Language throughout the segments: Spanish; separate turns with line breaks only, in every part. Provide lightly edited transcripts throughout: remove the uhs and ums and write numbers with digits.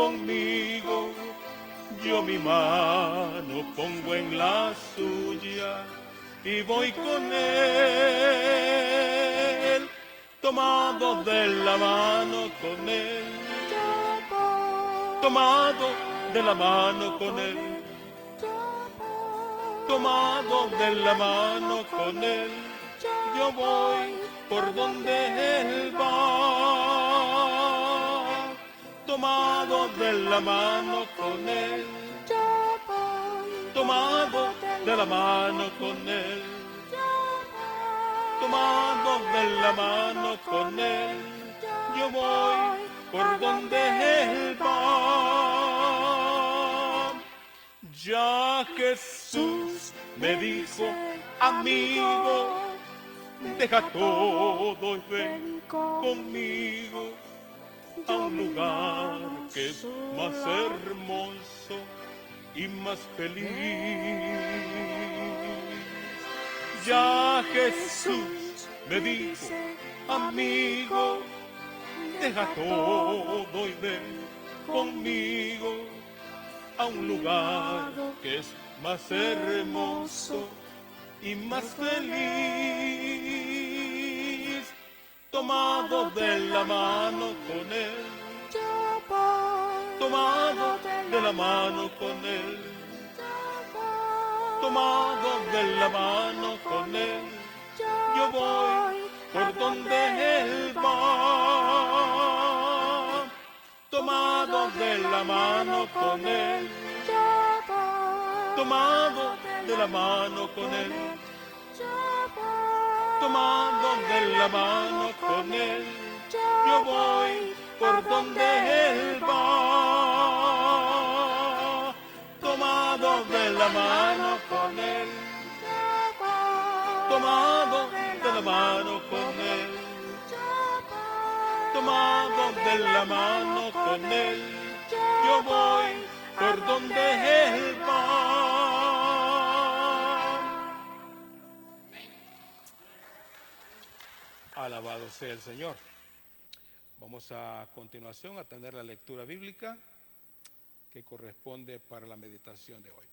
conmigo. Yo mi mano pongo en la suya y voy con él, tomado de la mano con él, tomado de la mano con él, tomado de la mano con él. Yo voy por donde él va, tomado de la mano con él, tomado de la mano con él, tomado de la mano con él. Yo voy por donde él va. Ya Jesús me dijo, amigo, deja todo y ven conmigo a un lugar que es más hermoso y más feliz. Ya Jesús me dijo, amigo, deja todo y ven conmigo a un lugar que es más hermoso y más feliz. Tomado de la mano con él, tomado de la mano con él, tomado de la mano con él. Yo voy por donde él va, tomado de la mano con él, tomado de la mano con él, tomado de la mano con él. Yo voy por donde él va, tomado de la mano con él, tomado de la mano con él, tomado de la mano con él. Yo voy por donde él va. Alabado sea el Señor. Vamos a continuación a tener la lectura bíblica que corresponde para la meditación de hoy.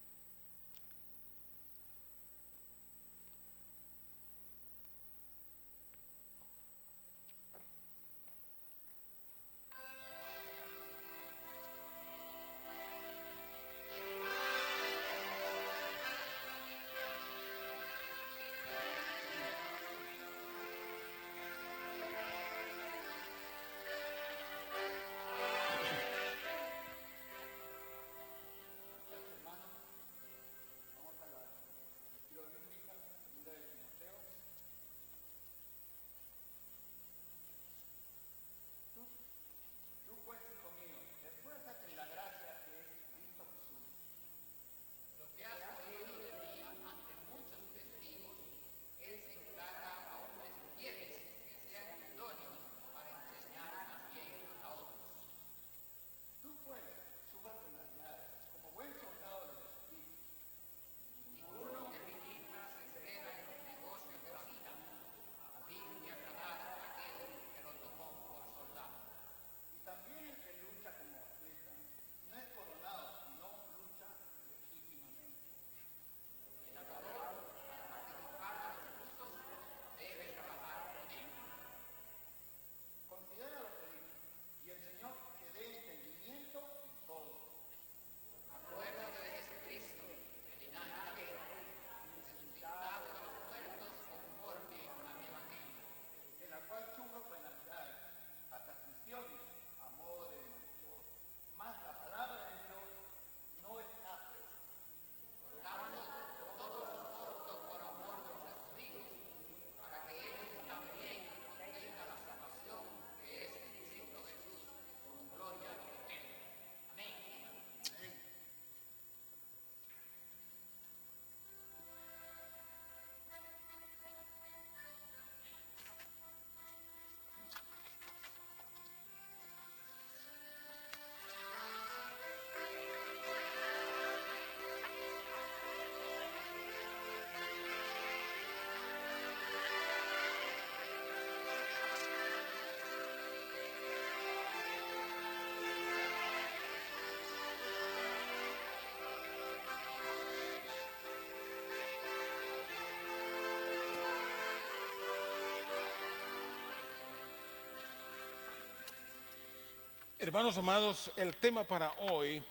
Hermanos amados, el tema para hoy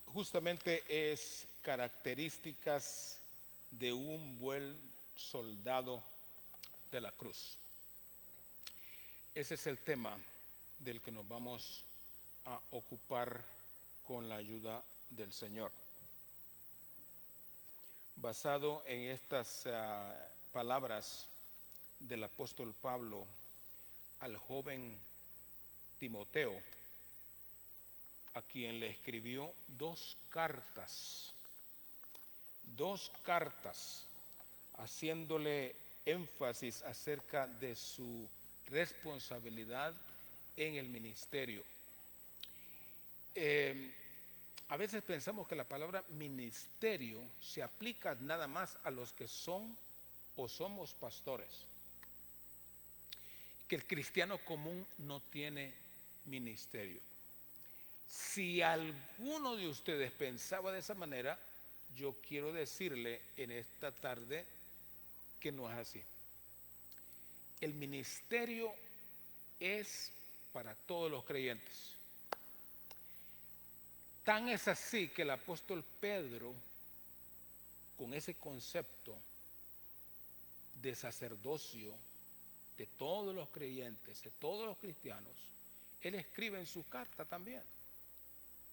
justamente es características de un buen soldado de la cruz. Ese es el tema del que nos vamos a ocupar con la ayuda del Señor. Basado en estas palabras del apóstol Pablo al joven Timoteo, a quien le escribió dos cartas, haciéndole énfasis acerca de su responsabilidad en el ministerio. A veces pensamos que la palabra ministerio se aplica nada más a los que son o somos pastores, que el cristiano común no tiene ministerio. Si alguno de ustedes pensaba de esa manera, yo quiero decirle en esta tarde que no es así. El ministerio es para todos los creyentes. Tan es así que el apóstol Pedro, con ese concepto de sacerdocio de todos los creyentes, de todos los cristianos, él escribe en su carta también,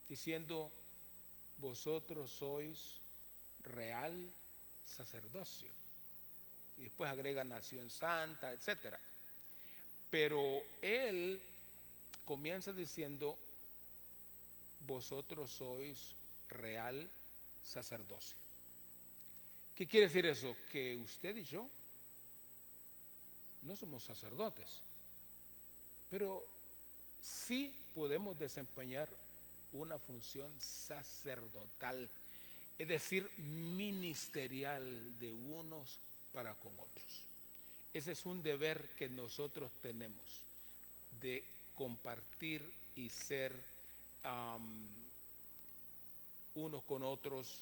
diciendo: vosotros sois real sacerdocio. Y después agrega nación santa, etcétera. Pero él comienza diciendo: vosotros sois real sacerdocio. ¿Qué quiere decir eso? Que usted y yo no somos sacerdotes, pero sí podemos desempeñar una función sacerdotal, es decir, ministerial de unos para con otros. Ese es un deber que nosotros tenemos, de compartir y ser unos con otros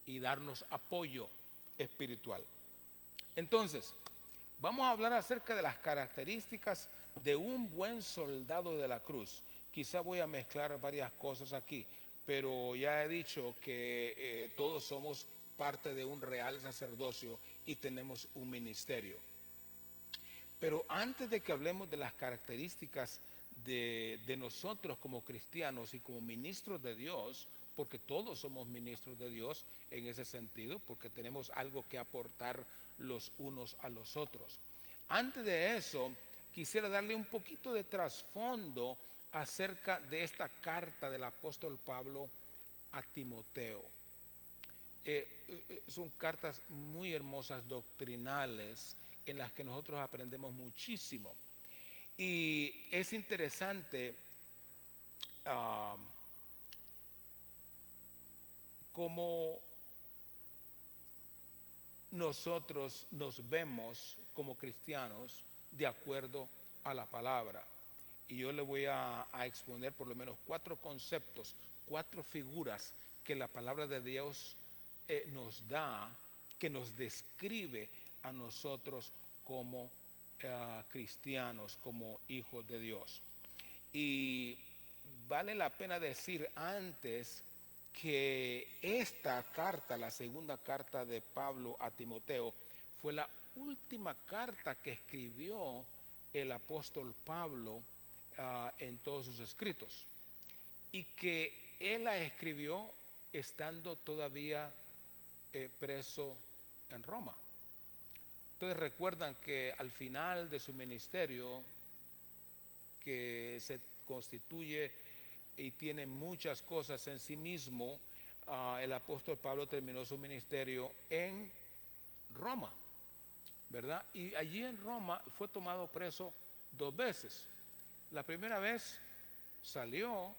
y darnos apoyo espiritual. Entonces, vamos a hablar acerca de las características de un buen soldado de la cruz. Quizá voy a mezclar varias cosas aquí, pero ya he dicho que todos somos parte de un real sacerdocio y tenemos un ministerio. Pero antes de que hablemos de las características de nosotros como cristianos y como ministros de Dios, porque todos somos ministros de Dios en ese sentido, porque tenemos algo que aportar los unos a los otros. Antes de eso, quisiera darle un poquito de trasfondo acerca de esta carta del apóstol Pablo a Timoteo. Son cartas muy hermosas, doctrinales, en las que nosotros aprendemos muchísimo. Y es interesante cómo nosotros nos vemos como cristianos de acuerdo a la palabra. Y yo le voy a exponer por lo menos 4 conceptos, 4 figuras que la palabra de Dios nos da, que nos describe a nosotros como cristianos, como hijos de Dios. Y vale la pena decir antes que esta carta, la segunda carta de Pablo a Timoteo, fue la última carta que escribió el apóstol Pablo en todos sus escritos, y que él la escribió estando todavía preso en Roma. Ustedes recuerdan que al final de su ministerio, que se constituye y tiene muchas cosas en sí mismo, el apóstol Pablo terminó su ministerio en Roma, ¿verdad? Y allí en Roma fue tomado preso 2 veces. La primera vez salió,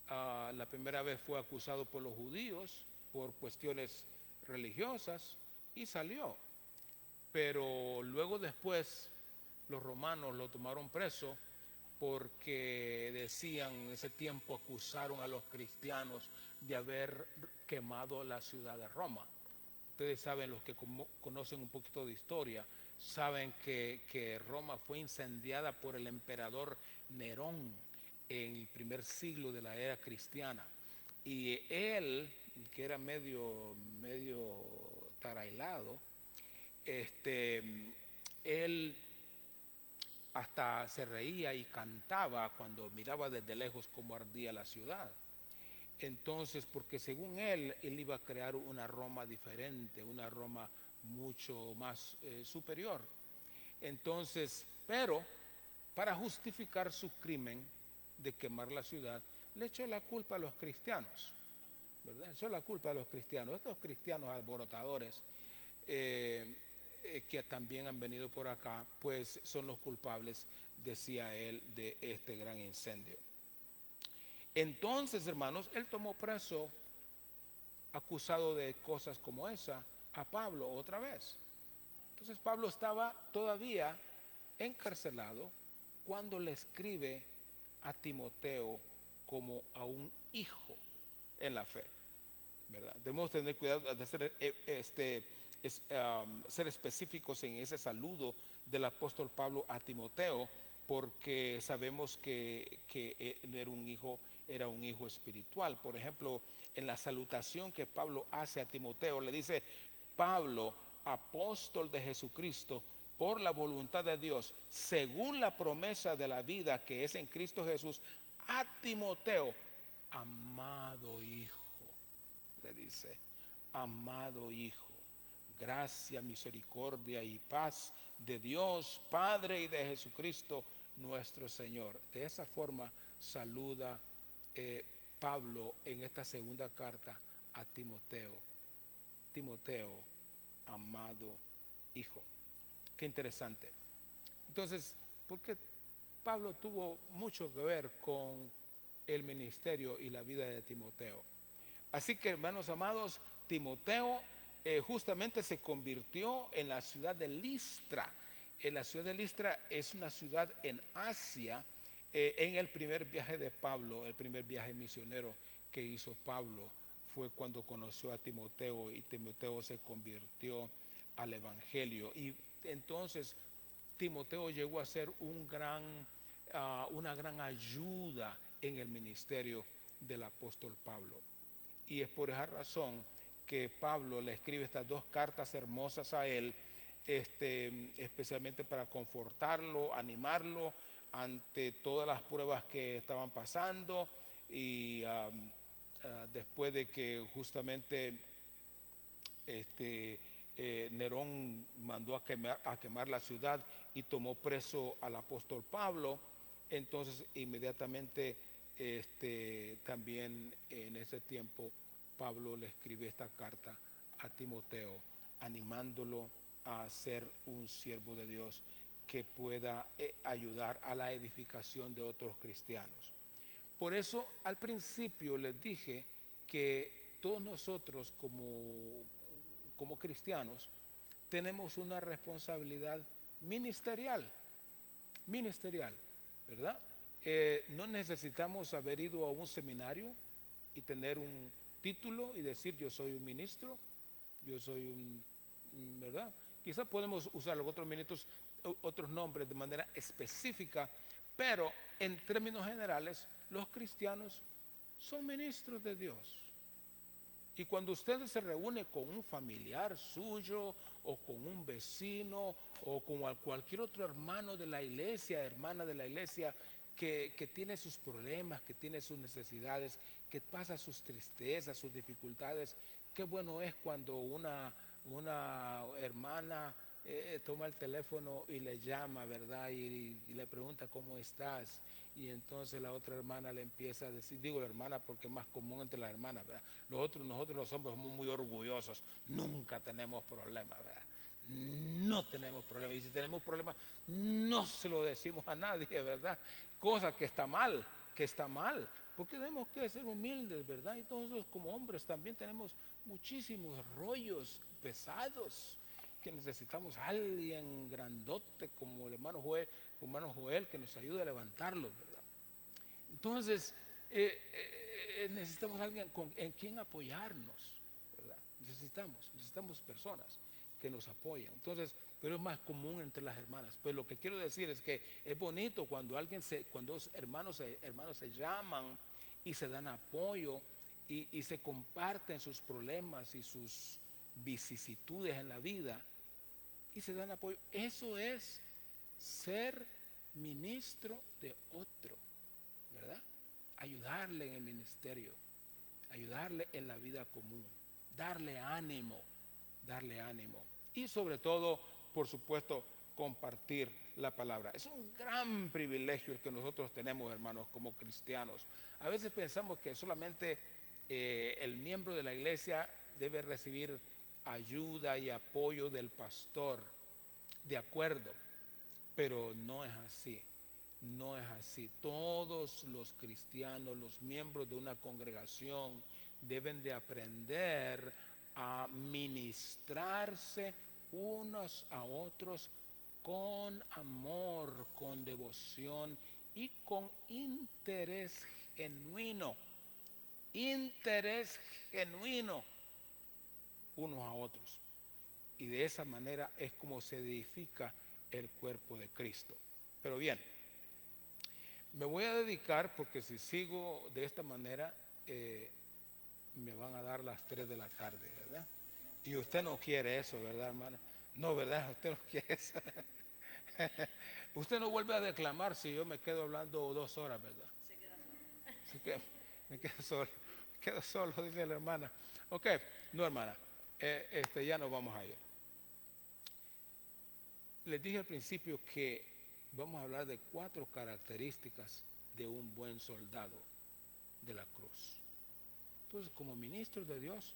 la primera vez fue acusado por los judíos por cuestiones religiosas y salió. Pero luego después los romanos lo tomaron preso porque decían, en ese tiempo acusaron a los cristianos de haber quemado la ciudad de Roma. Ustedes saben, los que conocen un poquito de historia, saben que Roma fue incendiada por el emperador Nerón en el primer siglo de la era cristiana. Y él, que era medio tarailado, él hasta se reía y cantaba cuando miraba desde lejos cómo ardía la ciudad. Entonces, porque según él iba a crear una Roma diferente, una Roma mucho más superior. Entonces, pero para justificar su crimen de quemar la ciudad, le echó la culpa a los cristianos, ¿verdad? Echó la culpa a los cristianos, estos cristianos alborotadores que también han venido por acá, pues son los culpables, decía él, de este gran incendio. Entonces, hermanos, él tomó preso, acusado de cosas como esa, a Pablo otra vez. Entonces Pablo estaba todavía encarcelado cuando le escribe a Timoteo como a un hijo en la fe, ¿verdad? Debemos tener cuidado de ser específicos en ese saludo del apóstol Pablo a Timoteo, porque sabemos que era un hijo espiritual. Por ejemplo, en la salutación que Pablo hace a Timoteo, le dice: Pablo, apóstol de Jesucristo, por la voluntad de Dios, según la promesa de la vida que es en Cristo Jesús, a Timoteo, amado hijo, le dice, amado hijo, gracia, misericordia y paz de Dios Padre y de Jesucristo nuestro Señor. De esa forma saluda Pablo en esta segunda carta a Timoteo. Timoteo, amado hijo. Qué interesante. Entonces, ¿por qué Pablo tuvo mucho que ver con el ministerio y la vida de Timoteo? Así que, hermanos amados, Timoteo justamente se convirtió en la ciudad de Listra. La ciudad de Listra es una ciudad en Asia. En el primer viaje de Pablo, el primer viaje misionero que hizo Pablo, fue cuando conoció a Timoteo y Timoteo se convirtió al evangelio. Y entonces Timoteo llegó a ser una gran ayuda en el ministerio del apóstol Pablo. Y es por esa razón que Pablo le escribe estas dos cartas hermosas a él, especialmente para confortarlo, animarlo ante todas las pruebas que estaban pasando. Y después de que justamente Nerón mandó a quemar la ciudad y tomó preso al apóstol Pablo, entonces inmediatamente también en ese tiempo Pablo le escribe esta carta a Timoteo, animándolo a ser un siervo de Dios que pueda ayudar a la edificación de otros cristianos. Por eso al principio les dije que todos nosotros como cristianos tenemos una responsabilidad ministerial, ¿verdad? No necesitamos haber ido a un seminario y tener un título y decir yo soy un ministro, yo soy ¿verdad? Quizás podemos usar los otros nombres de manera específica, pero en términos generales los cristianos son ministros de Dios. Y cuando usted se reúne con un familiar suyo o con un vecino o con cualquier otro hermano de la iglesia, hermana de la iglesia que tiene sus problemas, que tiene sus necesidades, que pasa sus tristezas, sus dificultades, qué bueno es cuando una hermana toma el teléfono y le llama, ¿verdad? Y le pregunta cómo estás. Y entonces la otra hermana le empieza a decir, digo la hermana porque es más común entre las hermanas, ¿verdad? Nosotros los hombres somos muy orgullosos, nunca tenemos problemas, ¿verdad? No tenemos problemas, y si tenemos problemas no se lo decimos a nadie, ¿verdad? Cosa que está mal, porque tenemos que ser humildes, ¿verdad? Y todos como hombres también tenemos muchísimos rollos pesados que necesitamos a alguien grandote como el hermano Joel que nos ayude a levantarlos, ¿verdad? Entonces necesitamos a alguien en quien apoyarnos, ¿verdad? Necesitamos personas que nos apoyan. Entonces, pero es más común entre las hermanas. Pues lo que quiero decir es que es bonito cuando cuando hermanos se llaman y se dan apoyo y se comparten sus problemas y sus vicisitudes en la vida y se dan apoyo. Eso es ser ministro de otro, ¿verdad? Ayudarle en el ministerio, ayudarle en la vida común, darle ánimo. Y sobre todo, por supuesto, compartir la palabra. Es un gran privilegio el que nosotros tenemos, hermanos, como cristianos. A veces pensamos que solamente el miembro de la iglesia debe recibir ayuda y apoyo del pastor, de acuerdo, pero no es así. No es así. Todos los cristianos, los miembros de una congregación, deben de aprender a ministrarse unos a otros con amor, con devoción y con interés genuino unos a otros. Y de esa manera es como se edifica el cuerpo de Cristo. Pero bien, me voy a dedicar, porque si sigo de esta manera, me van a dar las 3 de la tarde, ¿verdad? Y usted no quiere eso, ¿verdad, hermana? No, ¿verdad? Usted no quiere eso. Usted no vuelve a declamar si yo me quedo hablando 2 horas, ¿verdad? Se queda solo. Así que me quedo solo, dice la hermana. Ok, no, hermana, ya nos vamos a ir. Les dije al principio que vamos a hablar de 4 características de un buen soldado de la cruz. Entonces, como ministros de Dios,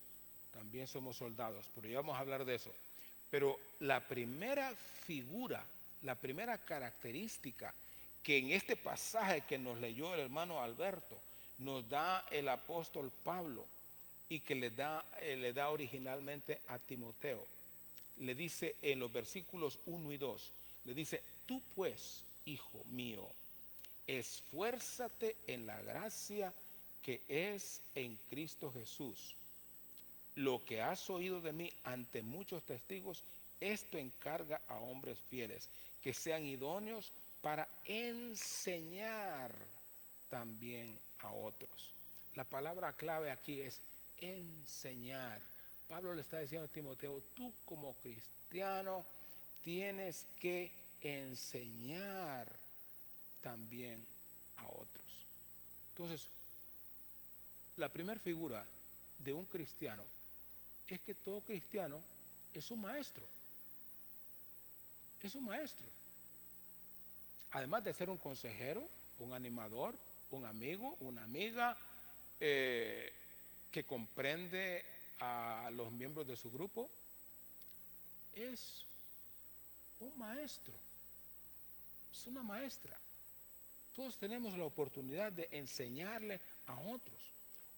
también somos soldados, pero ya vamos a hablar de eso. Pero la primera figura, la primera característica que en este pasaje que nos leyó el hermano Alberto, nos da el apóstol Pablo y que le da originalmente a Timoteo, le dice en los versículos 1 y 2, le dice: tú pues, hijo mío, esfuérzate en la gracia que es en Cristo Jesús. Lo que has oído de mí ante muchos testigos, esto encarga a hombres fieles, que sean idóneos para enseñar también a otros. La palabra clave aquí es enseñar. Pablo le está diciendo a Timoteo: tú como cristiano tienes que enseñar también a otros. Entonces, la primera figura de un cristiano es que todo cristiano es un maestro. Es un maestro. Además de ser un consejero, un animador, un amigo, una amiga, que comprende a los miembros de su grupo, es un maestro, es una maestra. Todos tenemos la oportunidad de enseñarle a otros.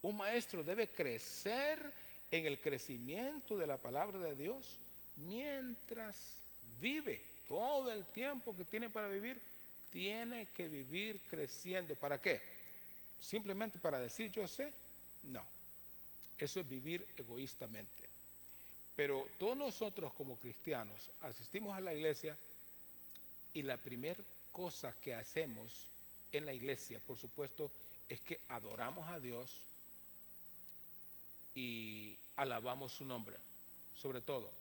Un maestro debe crecer en el crecimiento de la palabra de Dios mientras vive. Todo el tiempo que tiene para vivir, tiene que vivir creciendo. ¿Para qué? ¿Simplemente para decir yo sé? No. Eso es vivir egoístamente. Pero todos nosotros como cristianos asistimos a la iglesia y la primera cosa que hacemos en la iglesia, por supuesto, es que adoramos a Dios y alabamos su nombre, sobre todo.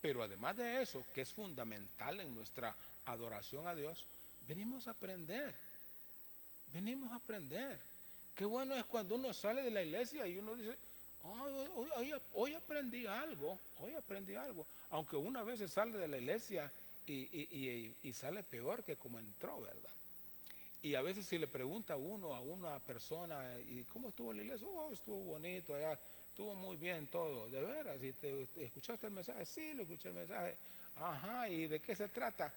Pero además de eso, que es fundamental en nuestra adoración a Dios, venimos a aprender. Venimos a aprender. Qué bueno es cuando uno sale de la iglesia y uno dice: hoy aprendí algo, hoy aprendí algo. Aunque una vez sale de la iglesia y sale peor que como entró, ¿verdad? Y a veces si le pregunta uno a una persona: ¿y cómo estuvo la iglesia? Estuvo bonito allá, estuvo muy bien todo. ¿De veras? ¿Y te escuchaste el mensaje? Sí, lo escuché el mensaje. Ajá, ¿y de qué se trata?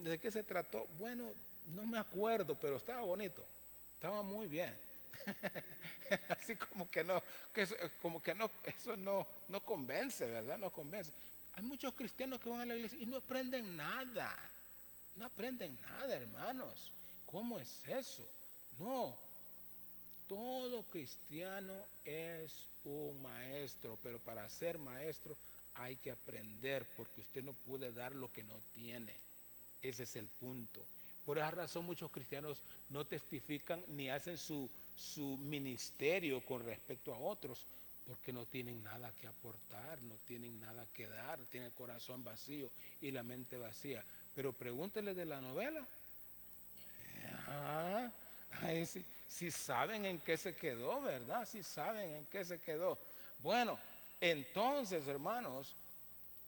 ¿De qué se trató? Bueno, no me acuerdo, pero estaba bonito, estaba muy bien. Así como que no, eso no convence, ¿verdad? No convence. Hay muchos cristianos que van a la iglesia y no aprenden nada. No aprenden nada, hermanos. ¿Cómo es eso? No. Todo cristiano es un maestro, pero para ser maestro hay que aprender porque usted no puede dar lo que no tiene. Ese es el punto. Por esa razón muchos cristianos no testifican ni hacen su ministerio con respecto a otros, porque no tienen nada que aportar, no tienen nada que dar, tienen el corazón vacío y la mente vacía. Pero pregúntele de la novela. Ah, ahí sí, sí saben en qué se quedó, ¿verdad? Sí saben en qué se quedó. Bueno, entonces, hermanos,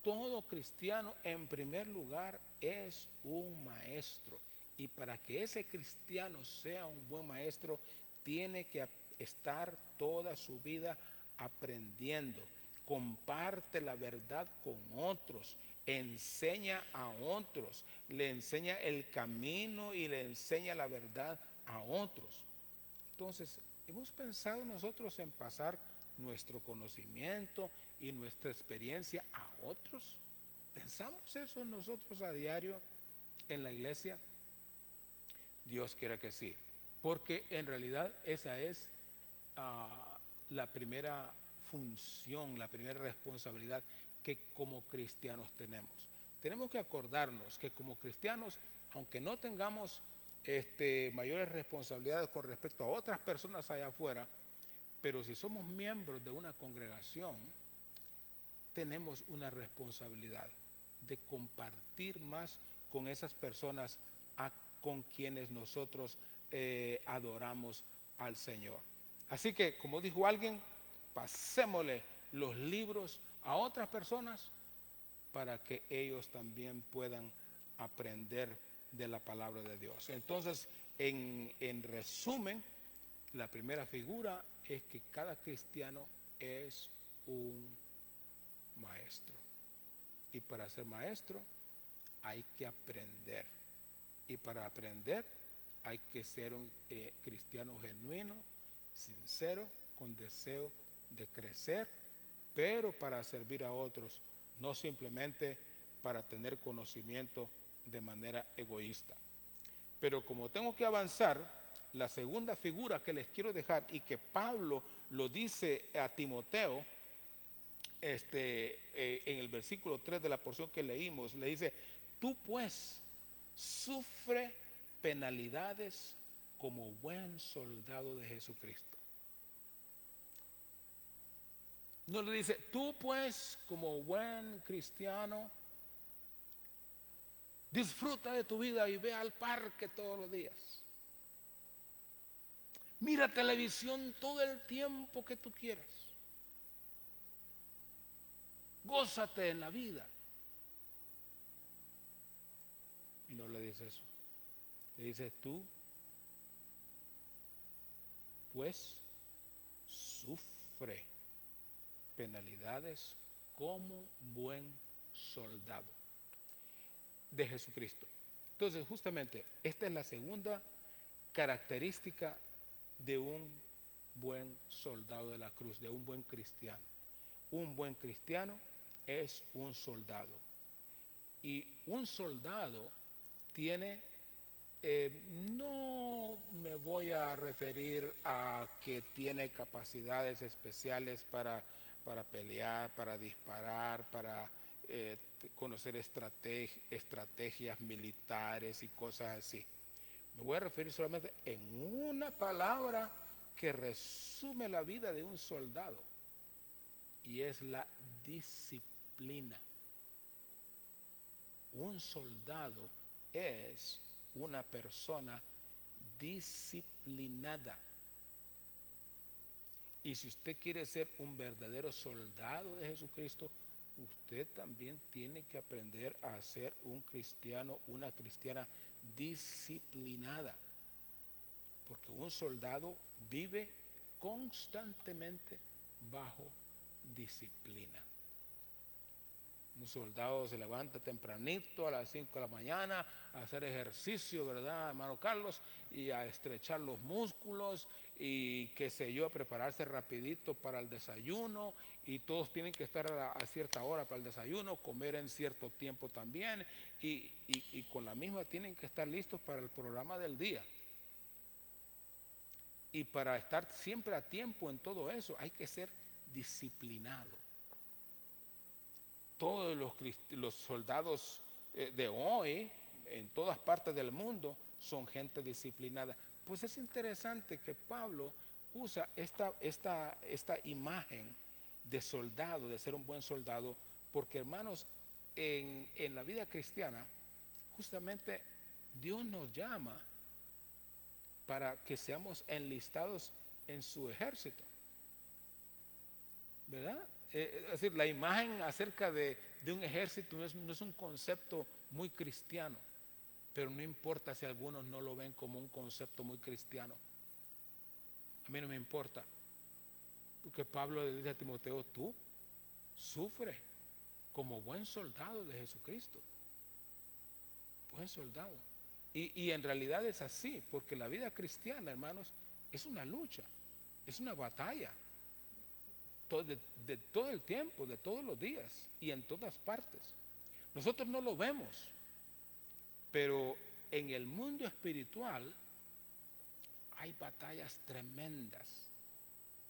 todo cristiano en primer lugar es un maestro. Y para que ese cristiano sea un buen maestro, tiene que estar toda su vida aprendiendo. Comparte la verdad con otros, enseña a otros, le enseña el camino y le enseña la verdad a otros. Entonces, hemos pensado nosotros en pasar nuestro conocimiento y nuestra experiencia a otros. ¿Pensamos eso nosotros a diario en la iglesia? Dios quiera que sí, porque en realidad esa es la primera función, la primera responsabilidad que como cristianos tenemos. Tenemos que acordarnos que como cristianos, aunque no tengamos mayores responsabilidades con respecto a otras personas allá afuera, pero si somos miembros de una congregación, tenemos una responsabilidad de compartir más con esas personas con quienes nosotros adoramos al Señor. Así que, como dijo alguien, pasémosle los libros a otras personas para que ellos también puedan aprender de la palabra de Dios. Entonces, en resumen, la primera figura es que cada cristiano es un maestro. Y para ser maestro hay que aprender. Y para aprender hay que ser un cristiano genuino, sincero, con deseo de crecer, pero para servir a otros, no simplemente para tener conocimiento de manera egoísta. Pero como tengo que avanzar, la segunda figura que les quiero dejar y que Pablo lo dice a Timoteo, en el versículo 3 de la porción que leímos, le dice: tú pues sufre penalidades como buen soldado de Jesucristo. No le dice, tú pues como buen cristiano, disfruta de tu vida y ve al parque todos los días. Mira televisión todo el tiempo que tú quieras. Gózate en la vida. No le dice eso. Le dice, tú pues sufre penalidades como buen soldado de Jesucristo. Entonces, justamente, esta es la segunda característica de un buen soldado de la cruz, de un buen cristiano. Un buen cristiano es un soldado. Y un soldado tiene, no me voy a referir a que tiene capacidades especiales para pelear, para disparar, para conocer estrategias militares y cosas así. Me voy a referir solamente en una palabra que resume la vida de un soldado, y es la disciplina. Un soldado es una persona disciplinada. Y si usted quiere ser un verdadero soldado de Jesucristo, usted también tiene que aprender a ser un cristiano, una cristiana disciplinada. Porque un soldado vive constantemente bajo disciplina. Un soldado se levanta tempranito a las 5 de la mañana a hacer ejercicio, ¿verdad, hermano Carlos? Y a estrechar los músculos y qué sé yo, a prepararse rapidito para el desayuno, y todos tienen que estar a cierta hora para el desayuno, comer en cierto tiempo también, y con la misma tienen que estar listos para el programa del día. Y para estar siempre a tiempo en todo eso hay que ser disciplinado. todos los soldados de hoy, en todas partes del mundo, son gente disciplinada. Pues es interesante que Pablo usa esta imagen de soldado, de ser un buen soldado, porque hermanos, en la vida cristiana, justamente Dios nos llama para que seamos enlistados en su ejército, ¿verdad? Es decir, la imagen acerca de un ejército no es un concepto muy cristiano, pero no importa si algunos no lo ven como un concepto muy cristiano. A mí no me importa, porque Pablo le dice a Timoteo: tú sufre como buen soldado de Jesucristo, buen soldado. Y en realidad es así, porque la vida cristiana, hermanos, es una lucha, es una batalla, de todo el tiempo, de todos los días y en todas partes. Nosotros no lo vemos, pero en el mundo espiritual hay batallas tremendas.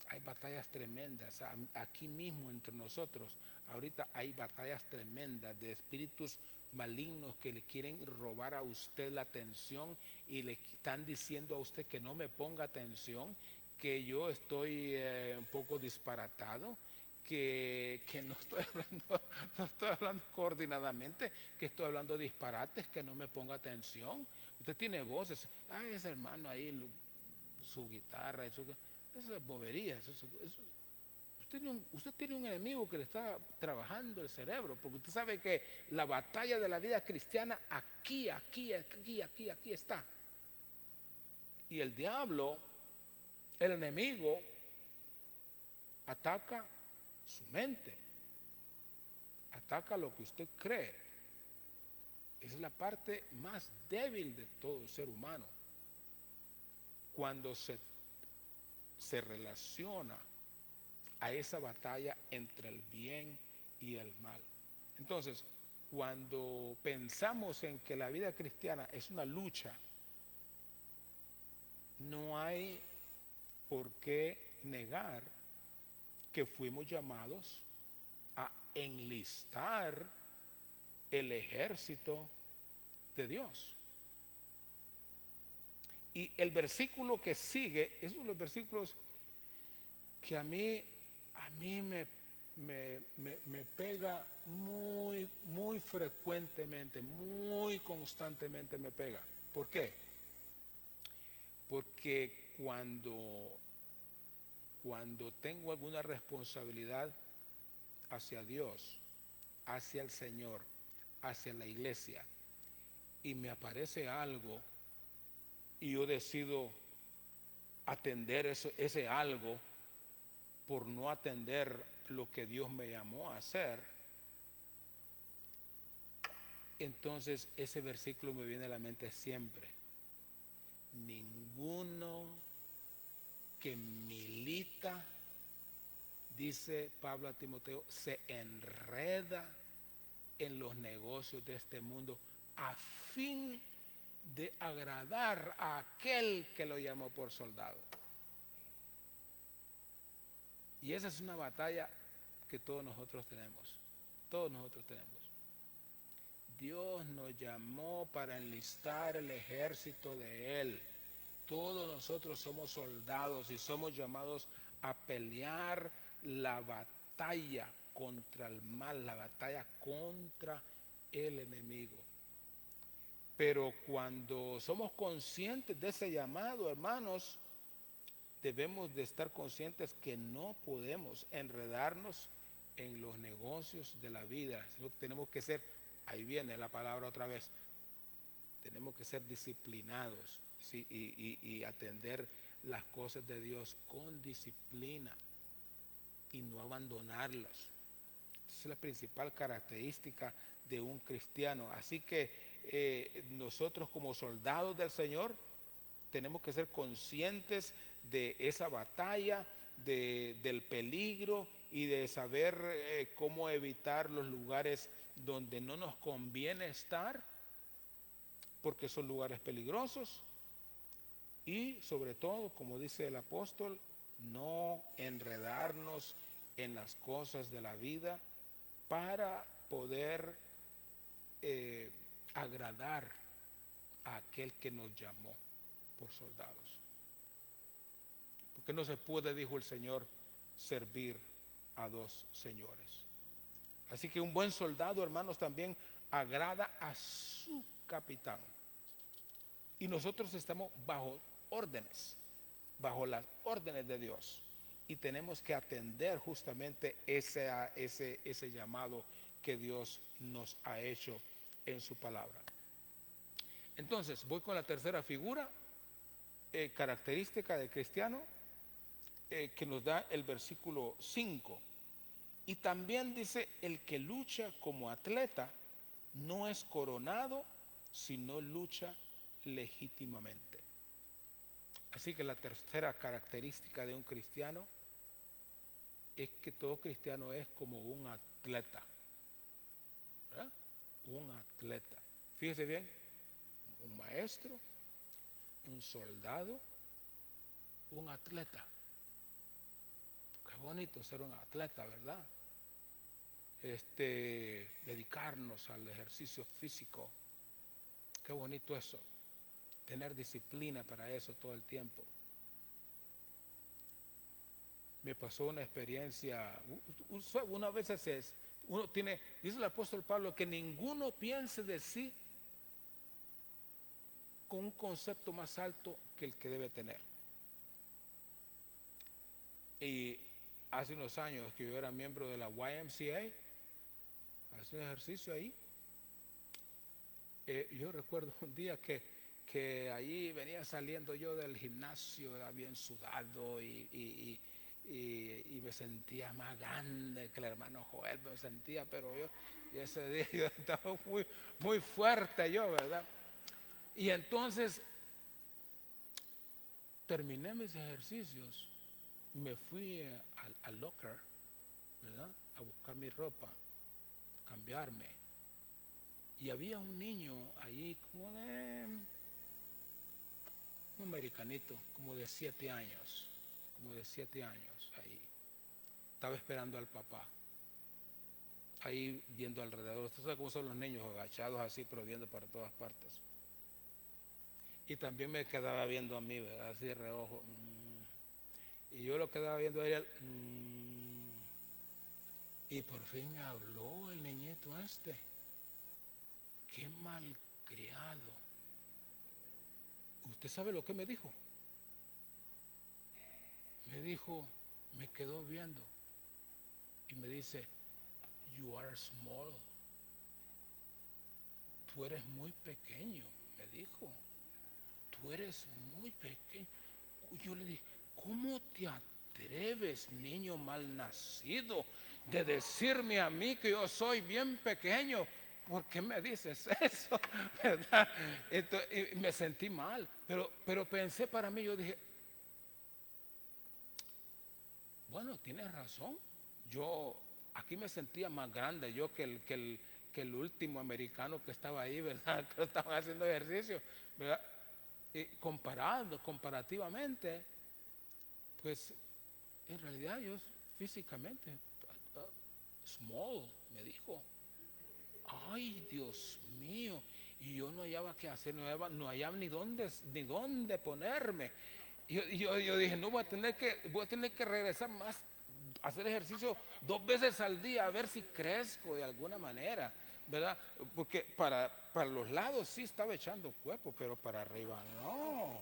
Hay batallas tremendas. Aquí mismo entre nosotros, ahorita hay batallas tremendas de espíritus malignos que le quieren robar a usted la atención y le están diciendo a usted que no me ponga atención, que yo estoy un poco disparatado, que no estoy hablando coordinadamente, que estoy hablando disparates, que no me ponga atención. Usted tiene voces, ese hermano ahí, su guitarra, eso es bobería. Usted tiene un enemigo que le está trabajando el cerebro, porque usted sabe que la batalla de la vida cristiana aquí está. Y el diablo, el enemigo, ataca su mente, ataca lo que usted cree. Esa es la parte más débil de todo ser humano. Cuando se relaciona a esa batalla entre el bien y el mal. Entonces, cuando pensamos en que la vida cristiana es una lucha, no hay por qué negar que fuimos llamados a enlistar el ejército de Dios. Y el versículo que sigue es uno de los versículos que a mí me pega muy frecuentemente, muy constantemente me pega. ¿Por qué? Porque cuando tengo alguna responsabilidad hacia Dios, hacia el Señor, hacia la iglesia, y me aparece algo y yo decido atender ese algo por no atender lo que Dios me llamó a hacer, entonces ese versículo me viene a la mente siempre. Ninguno que milita, dice Pablo a Timoteo, se enreda en los negocios de este mundo a fin de agradar a aquel que lo llamó por soldado. Y esa es una batalla que todos nosotros tenemos. Todos nosotros tenemos. Dios nos llamó para enlistar el ejército de Él. Todos nosotros somos soldados y somos llamados a pelear la batalla contra el mal, la batalla contra el enemigo. Pero cuando somos conscientes de ese llamado, hermanos, debemos de estar conscientes que no podemos enredarnos en los negocios de la vida, sino que tenemos que ser, ahí viene la palabra otra vez, tenemos que ser disciplinados, ¿sí? y atender las cosas de Dios con disciplina y no abandonarlas. Esa es la principal característica de un cristiano. Así que nosotros como soldados del Señor tenemos que ser conscientes de esa batalla, del peligro y de saber cómo evitar los lugares donde no nos conviene estar, porque son lugares peligrosos. Y sobre todo, como dice el apóstol, no enredarnos en las cosas de la vida para poder agradar a aquel que nos llamó por soldados. Porque no se puede, dijo el Señor, servir a dos señores. Así que un buen soldado, hermanos, también agrada a su capitán. Y nosotros estamos bajo órdenes, bajo las órdenes de Dios. Y tenemos que atender justamente ese llamado que Dios nos ha hecho en su palabra. Entonces, voy con la tercera figura característica del cristiano que nos da el versículo 5. Y también dice, el que lucha como atleta no es coronado, sino lucha legítimamente. Así que la tercera característica de un cristiano es que todo cristiano es como un atleta, ¿verdad? Un atleta. Fíjese bien, un maestro, un soldado, un atleta. Qué bonito ser un atleta, ¿verdad? Dedicarnos al ejercicio físico. Qué bonito eso. Tener disciplina para eso todo el tiempo. Me pasó una experiencia, una vez uno tiene, dice el apóstol Pablo, que ninguno piense de sí con un concepto más alto que el que debe tener. Y hace unos años que yo era miembro de la YMCA, hacía un ejercicio ahí. Yo recuerdo un día que ahí venía saliendo yo del gimnasio, era bien sudado y me sentía más grande que el hermano Joel, me sentía, pero yo ese día yo estaba muy fuerte yo, ¿verdad? Y entonces terminé mis ejercicios, me fui al locker, ¿verdad? A buscar mi ropa, cambiarme. Y había un niño ahí como de un americanito, como de 7 años, ahí. Estaba esperando al papá, ahí viendo alrededor. Usted sabe cómo son los niños, agachados así, pero viendo para todas partes. Y también me quedaba viendo a mí, ¿verdad? Así de reojo. Y yo lo quedaba viendo a él. Y por fin me habló el niñito este. Qué malcriado. ¿Usted sabe lo que me dijo? Me dijo, me quedó viendo y me dice, you are small. Tú eres muy pequeño, me dijo. Tú eres muy pequeño. Yo le dije, ¿cómo te atreves, niño mal nacido, de decirme a mí que yo soy bien pequeño? ¿Por qué me dices eso? ¿Verdad? Entonces, y me sentí mal, pero pensé para mí, yo dije, bueno, tienes razón. Yo aquí me sentía más grande yo que el último americano que estaba ahí, ¿verdad? Que estaba haciendo ejercicio, ¿verdad? Y comparativamente, pues en realidad yo físicamente, small, me dijo. Ay, Dios mío. Y yo no hallaba qué hacer, no hallaba ni dónde ponerme. Y yo dije, no, voy a tener que regresar más, hacer ejercicio 2 veces al día, a ver si crezco de alguna manera, ¿verdad? Porque para los lados sí estaba echando cuerpo, pero para arriba no.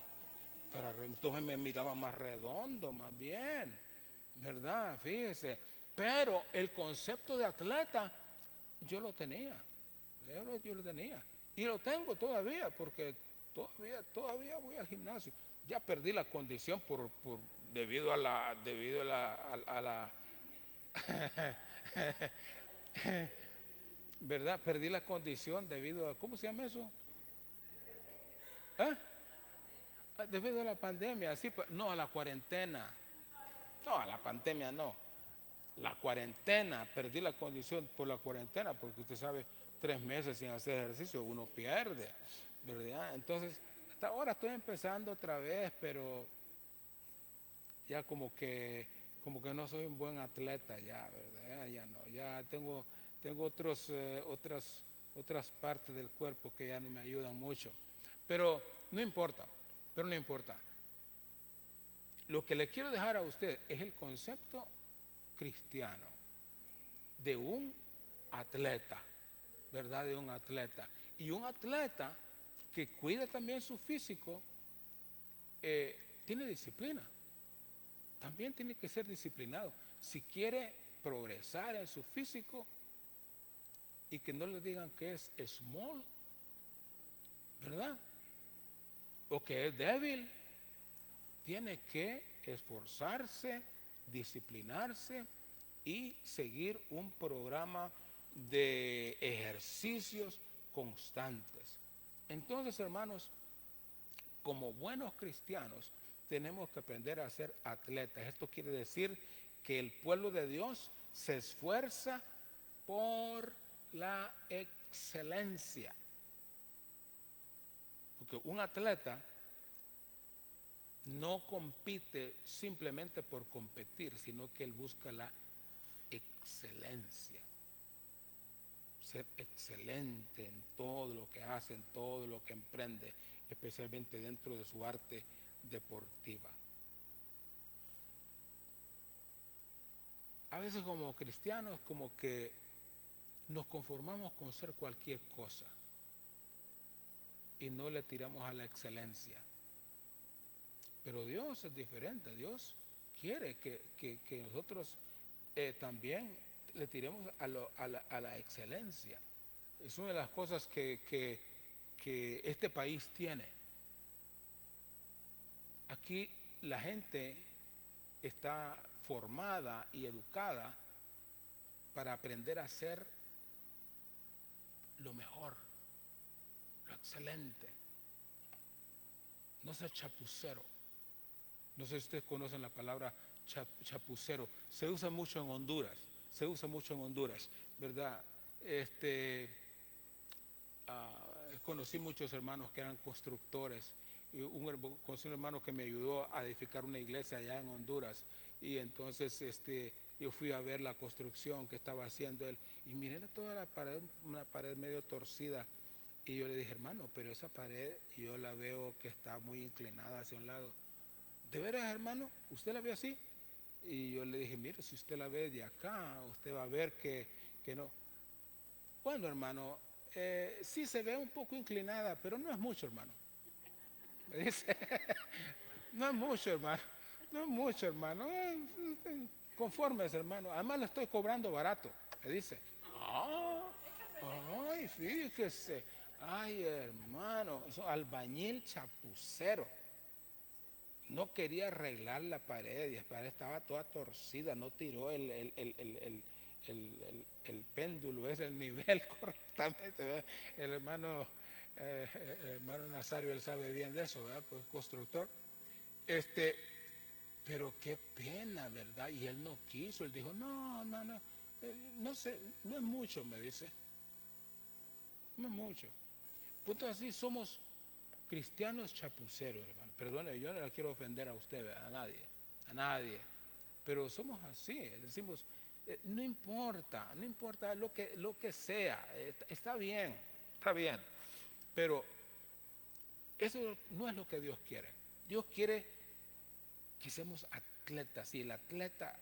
Entonces me miraba más redondo, más bien, ¿verdad? Fíjese. Pero el concepto de atleta yo lo tenía. Yo lo tenía. Y lo tengo todavía, porque todavía voy al gimnasio. Ya perdí la condición debido a la ¿verdad? Perdí la condición debido a, ¿cómo se llama eso? ¿Eh? Debido a la pandemia, sí, no, a la cuarentena. No, a la pandemia no. La cuarentena, perdí la condición por la cuarentena, porque usted sabe, 3 meses sin hacer ejercicio, uno pierde, ¿verdad? Entonces, hasta ahora estoy empezando otra vez, pero ya como que no soy un buen atleta ya, ¿verdad? Ya no, ya tengo otras partes del cuerpo que ya no me ayudan mucho. Pero no importa, pero no importa. Lo que le quiero dejar a usted es el concepto cristiano de un atleta, ¿verdad? De un atleta. Y un atleta que cuida también su físico, tiene disciplina. También tiene que ser disciplinado. Si quiere progresar en su físico y que no le digan que es small, ¿verdad? O que es débil, tiene que esforzarse, disciplinarse y seguir un programa de ejercicios constantes. Entonces, hermanos, como buenos cristianos, tenemos que aprender a ser atletas. Esto quiere decir que el pueblo de Dios se esfuerza por la excelencia. Porque un atleta no compite simplemente por competir, sino que él busca la excelencia. Ser excelente en todo lo que hace, en todo lo que emprende, especialmente dentro de su arte deportiva. A veces como cristianos como que nos conformamos con ser cualquier cosa y no le tiramos a la excelencia. Pero Dios es diferente. Dios quiere que nosotros también le tiremos a la excelencia. Es una de las cosas que este país tiene. Aquí la gente está formada y educada para aprender a hacer lo mejor, lo excelente. No ser chapucero. No sé si ustedes conocen la palabra chapucero. Se usa mucho en Honduras. ¿Verdad? Conocí muchos hermanos que eran constructores. Conocí un hermano que me ayudó a edificar una iglesia allá en Honduras. Y entonces yo fui a ver la construcción que estaba haciendo él. Y miré toda la pared, una pared medio torcida. Y yo le dije, hermano, pero esa pared yo la veo que está muy inclinada hacia un lado. ¿De veras, hermano? ¿Usted la ve así? Y yo le dije, mire, si usted la ve de acá, usted va a ver que no. Bueno, hermano, sí se ve un poco inclinada, pero no es mucho, hermano. Me dice, no es mucho, hermano. No es mucho, hermano. Confórmese, hermano. Además le estoy cobrando barato. Me dice, ay, fíjese. Ay, hermano, eso, albañil chapucero. No quería arreglar la pared y la pared estaba toda torcida, no tiró el péndulo, es el nivel correctamente, ¿verdad? El hermano Nazario, él sabe bien de eso, ¿verdad? Pues constructor. Pero qué pena, ¿verdad? Y él no quiso, él dijo, no, no sé, no es mucho, me dice. No es mucho. Punto así, somos cristianos chapuceros, hermano. Perdone, yo no le quiero ofender a usted, a nadie. Pero somos así, decimos, no importa lo que sea, está bien. Pero eso no es lo que Dios quiere. Dios quiere que seamos atletas y el atleta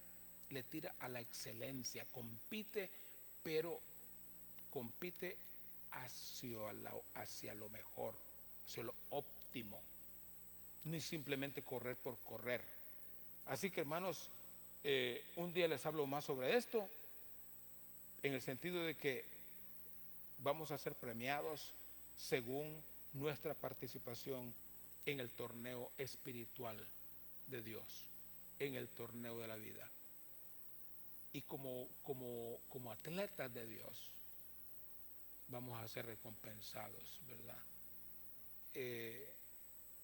le tira a la excelencia, compite, pero compite hacia lo mejor, hacia lo óptimo, ni simplemente correr por correr. Así que, hermanos, un día les hablo más sobre esto, en el sentido de que vamos a ser premiados según nuestra participación en el torneo espiritual de Dios, en el torneo de la vida. Y como atletas de Dios vamos a ser recompensados, ¿verdad?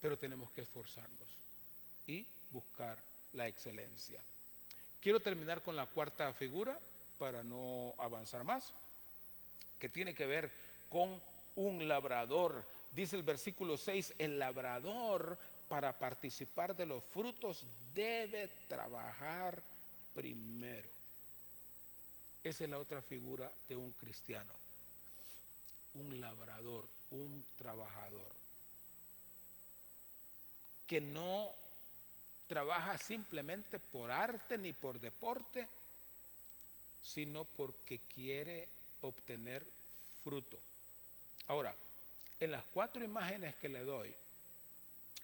Pero tenemos que esforzarnos y buscar la excelencia. Quiero terminar con la cuarta figura para no avanzar más, que tiene que ver con un labrador. Dice el versículo 6, el labrador para participar de los frutos debe trabajar primero. Esa es la otra figura de un cristiano, un labrador, un trabajador, que no trabaja simplemente por arte ni por deporte, sino porque quiere obtener fruto. Ahora, en las 4 imágenes que le doy,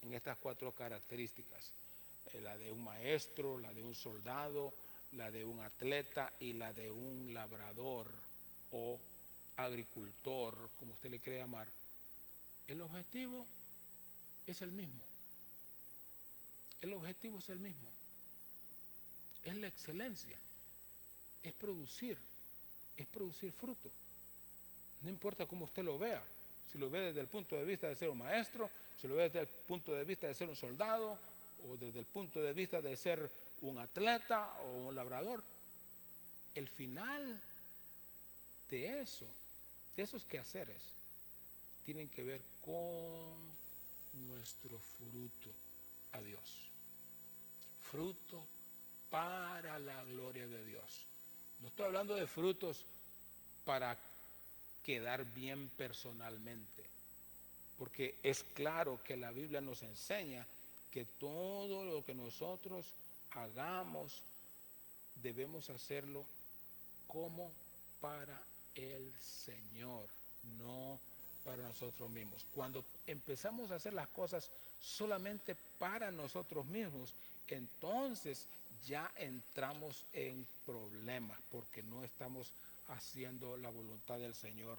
en estas 4 características, la de un maestro, la de un soldado, la de un atleta y la de un labrador o agricultor, como usted le quiere llamar, el objetivo es el mismo. El objetivo es el mismo. Es la excelencia. Es producir fruto. No importa cómo usted lo vea. Si lo ve desde el punto de vista de ser un maestro, si lo ve desde el punto de vista de ser un soldado, o desde el punto de vista de ser un atleta o un labrador, el final de eso, de esos quehaceres, tienen que ver con nuestro fruto a Dios. Fruto para la gloria de Dios. No estoy hablando de frutos para quedar bien personalmente, porque es claro que la Biblia nos enseña que todo lo que nosotros hagamos debemos hacerlo como para el Señor, no para nosotros mismos. Cuando empezamos a hacer las cosas solamente para nosotros mismos, entonces ya entramos en problemas porque no estamos haciendo la voluntad del Señor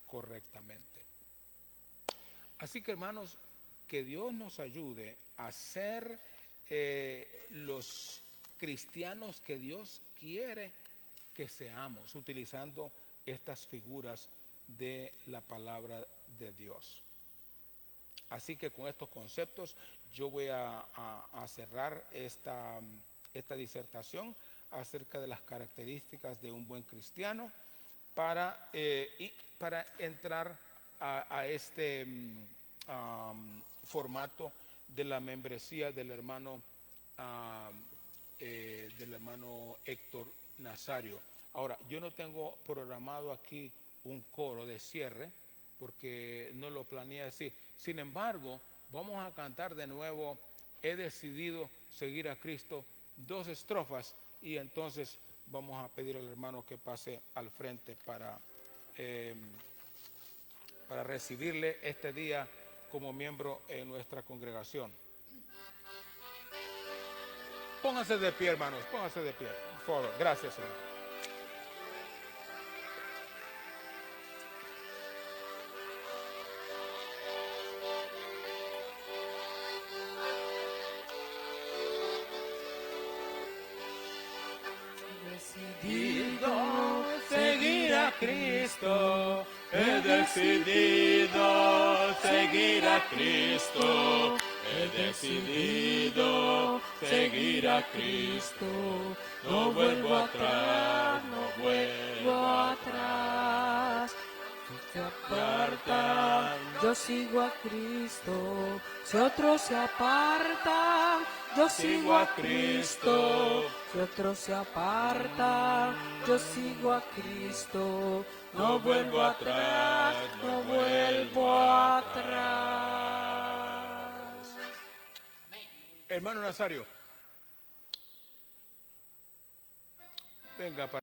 correctamente. Así que, hermanos, que Dios nos ayude a ser los cristianos que Dios quiere que seamos, utilizando estas figuras de la palabra de Dios. Así que con estos conceptos yo voy a cerrar esta disertación acerca de las características de un buen cristiano para entrar a este formato de la membresía del hermano Héctor Nazario. Ahora, yo no tengo programado aquí un coro de cierre porque no lo planeé así. Sin embargo, vamos a cantar de nuevo He decidido seguir a Cristo, 2 estrofas, y entonces vamos a pedir al hermano que pase al frente para recibirle este día como miembro en nuestra congregación. Pónganse de pie, hermanos, pónganse de pie, por favor. Gracias, Señor.
Decidido seguir a Cristo, he decidido seguir a Cristo, he decidido seguir a Cristo, no vuelvo atrás, no vuelvo atrás. Se apartan, yo sigo a Cristo, si otros se apartan, yo sigo a Cristo, si otros se apartan, yo sigo a Cristo, no vuelvo atrás, no vuelvo atrás.
Hermano Nazario, venga para